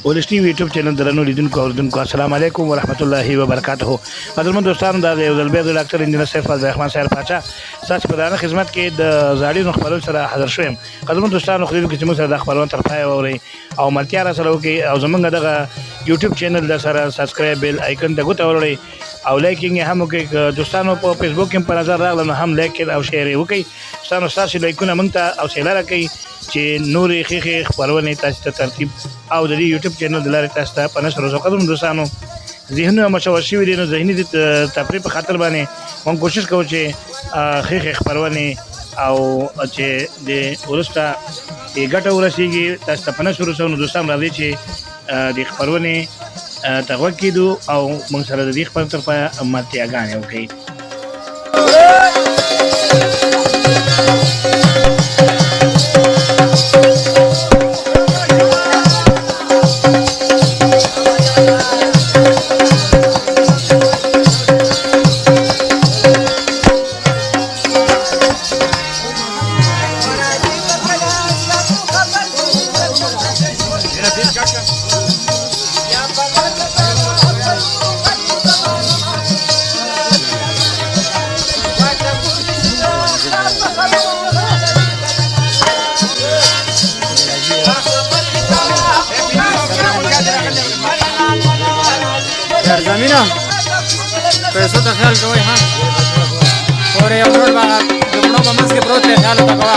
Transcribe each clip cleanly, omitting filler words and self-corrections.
ولس ټي وي یوټیوب چینل درنو لیدونکو اوریدونکو السلام علیکم ورحمت الله وبرکاته. قدرمن دوستانو دا یو ځل بیا د ډاکټر انجنیر سیف الرحمن صاحب پاچا تاسو په دغه خدمت کې د زاړي خبرو سره حاضر شوم. قدرمن دوستانو خو دې کې چې موږ سره د خبرونو تر پای اوري او ملتیا را سره وکي او زمونږ دغه یوټیوب چینل د سره سبسکرایب بیل آیکن ته ګوت اوري او لایکینګ هم وکي. دوستانو په فیسبوک کې په نظر راغله نو هم لایک او شیر وکي. تاسو لایکونه مونږ ته او شیر راکړئ چې نورې خېخې خبرونه تاسو ته ترتیب او د یوټیوب چینل د لارې تاسو ته په نشر او قدم دوستانو ذهنونه مشوش شوي دي نو ذهني تفریح په خاطر باندې موږ کوشش کوو چې خېخې خبرونه او چې د ورسته ګټه ورسیږي تاسو ته په نشر او دوستان راځي چې د خبرونه تغوږ کیدو او موږ سره د دې خبرو تر پای ماتیاګانې وکړي. زمینه پیسو ته خیال کوئ ها اور یو نور به دپړو په منځ کې پروت دی خیال ورته کوه.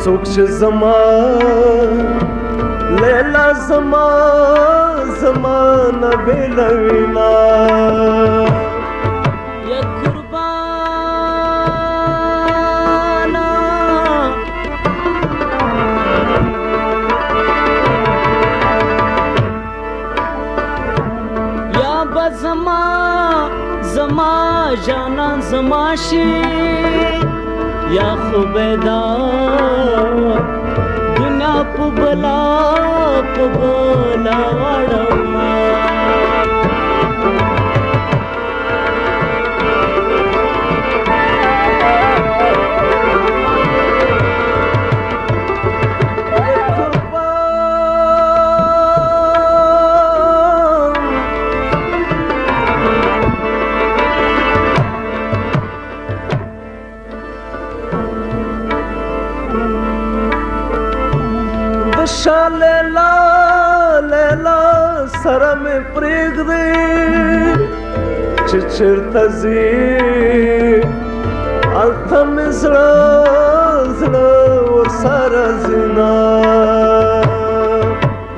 څوک چې زما لیلا زما زمانه بیلوینا یا قربانا زماشي یا خوبیدا دنیا په بلا وړم شا لیلا لیلا سره مې پرېږدې چې چېرته ځې هلته مې زړه ورسره ځينا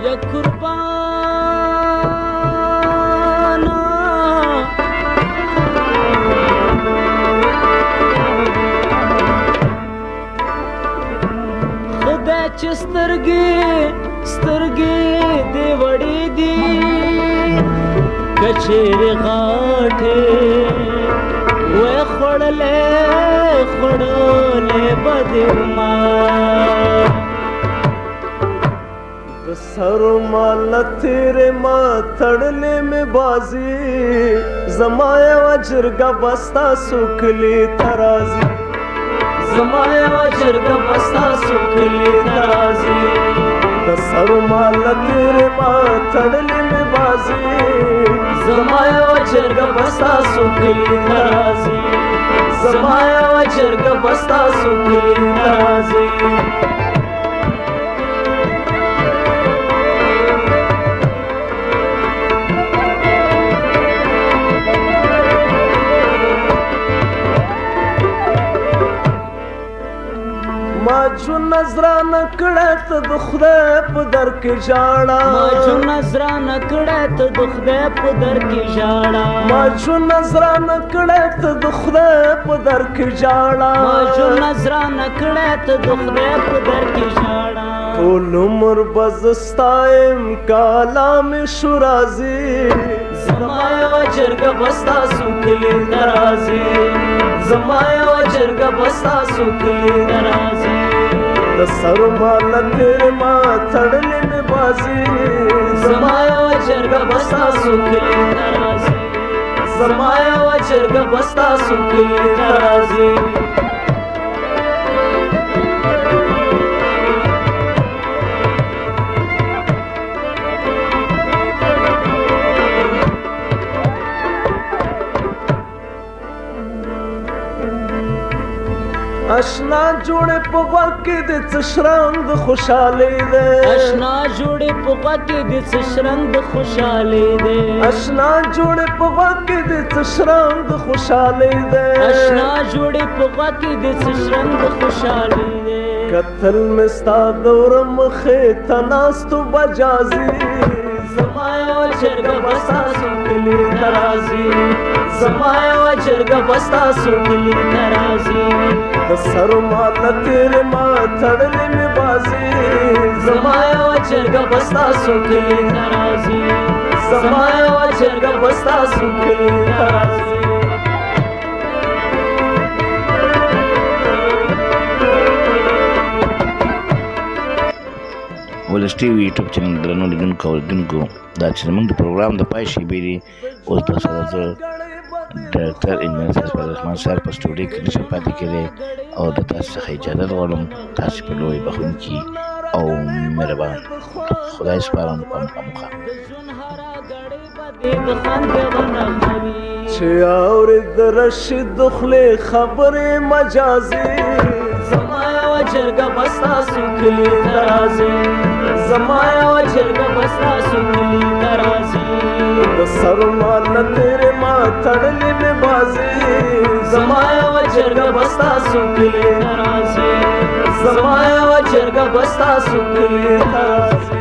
یا قربانا خدای چې سترګې دې وړې دي کچېرې غاټې وې خوړلې به دې ما د سرو ماله تېرې ما تړلې مې بازي زما یوه جرګه به ستاسو کلي ته راځي زما یوه جرګه به ستاسو کلي ته راځي د سرو ماله تېرې ما تړلې مې بازي زما یوه جرګه به ستاسو کلي ته راځي زما یوه جرګه به ستاسو کلي ته راځي ما جو نظرانه کړه ته د خدای په در کې ژاړه ما جو نظرانه کړه ته د خدای په در کې ژاړه ما جو نظرانه کړه ته د خدای په در کې ژاړه ما جو نظرانه کړه ته د خدای په در کې ژاړه ټول عمر به زه ستایم کاله مې شو راځي زما یوه جرګه به ستاسو کلي ته راځي زما یوه جرګه به ستاسو کلي ته راځي د سرو ماله تېرې ما تړلې مې بازي زما یوه جرګه به ستاسو کلي ته راځي زما یوه جرګه به ستاسو کلي ته راځي اشنا جوړې په غوږ کې د څه شرنګ د خوشحالۍ دی اشنا جوړې په غوږ کې د څه شرنګ د خوشحالۍ دی اشنا جوړې په غوږ کې د څه شرنګ د خوشحالۍ دی اشنا جوړې په غوږ کې د څه شرنګ د خوشحالۍ دی کتل مې ستا د وره مخې ته ناستو بجازي زما یوه جرګه به ستاسو کلي ته راځي زما یوه جرګه به ستاسو کلي ته راځي د سرو ماله تېرې ما تړلې مې بازي زما یوه جرګه به ستاسو کلي ته راځي زما یوه جرګه به ستاسو کلي ته راځي ولس ټي وي یوټیوب چینل درنو لیدونکو او اوریدونکو دا چې زموږ د پروګرام د پای شېبې دي اوس تاسو زه ډاکټر انجینر سید الرحمن صاحب په سټوډیو کې نشم پاتې کېدی او د تاسو څخه اجازه غواړم تاسو په لوی بخښونکي او مهربان خدای سپارم په مخه چې اورې د رشید د خولې خبرې مجازي زما یوه جرګه به ستاسو کلي ته راځي زما یوه جرګه به ستاسو کلي ته راځي د سرو ماله تېرې ما تړلې مې بازي زما یوه جرګه به ستاسو کلي ته راځي زما یوه جرګه به ستاسو کلي ته راځي